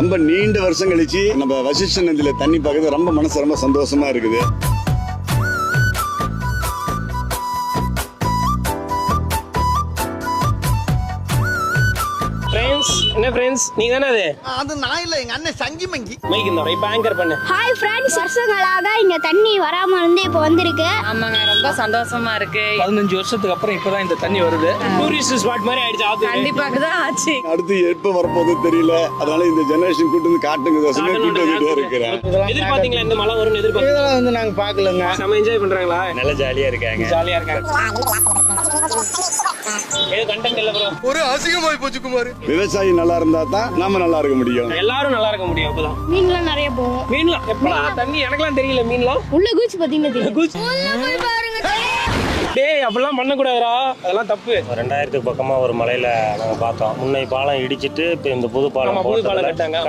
ரொம்ப நீண்ட வருஷம் கழிச்சு நம்ம வசிஷ்ட நதியில தண்ணி பார்க்கறது ரொம்ப மனசு ரொம்ப சந்தோஷமா இருக்குது. என்ன ஃப்ரெண்ட்ஸ் நீங்க தானே அது நான் இல்ல, எங்க அண்ணன் சங்கி மங்கி மைக் இந்த இப்ப ஆங்கர் பண்ணு. ஹாய் ஃப்ரெண்ட்ஸ், வருஷங்களாக இங்க தண்ணி வராம இருந்து இப்போ வந்திருக்கு. ஆமாங்க, ரொம்ப சந்தோஷமா இருக்கு. 15 வருஷத்துக்கு அப்புறம் இப்பதான் இந்த தண்ணி வருது. டூரிஸ்ட் ஸ்பாட் மாதிரி ஆயிடுச்சு. கண்டிப்பாக தான் ஆச்சு. அடுத்து எப்ப வரப்போகுது தெரியல, அதனால இந்த ஜெனரேஷன் கூட்டு வந்து காட்டுங்க கூட்டு வந்துட்டே இருக்கிறேன். எதிர்பார்த்தீங்களா இந்த மழை வரும்னு? இதெல்லாம் வந்து நாங்க பாக்கலங்க. நம்ம என்ஜாய் பண்றாங்களா? நல்ல ஜாலியா இருக்காங்க. ஜாலியா இருக்காங்க. ஏதோ கண்டென்ட் இல்ல ப்ரோ. ஒரு அசிங்கமாய் போச்சு குமார். விவசாயி நல்லா இருந்தா தான் நாம நல்லா இருக்க முடியும். எல்லாரும் நல்லா இருக்க முடியும். அப்பதான் மீன்லாம் நிறைய போகும். மீன்லாம் எப்படா தண்ணி எனக்கெல்லாம் தெரியல. மீன்லாம் உள்ள கூச்சி பாத்தீங்கன்னா டேய் அப்படிலாம் பண்ணக்கூடாதுடா, அதெல்லாம் தப்பு. 2000 பக்கமா ஒரு மலையில நாங்க பார்த்தோம். முன்னை பாலம் இடிச்சிட்டு இப்ப இந்த புது பாலம் புது பாலம் கட்டாங்க.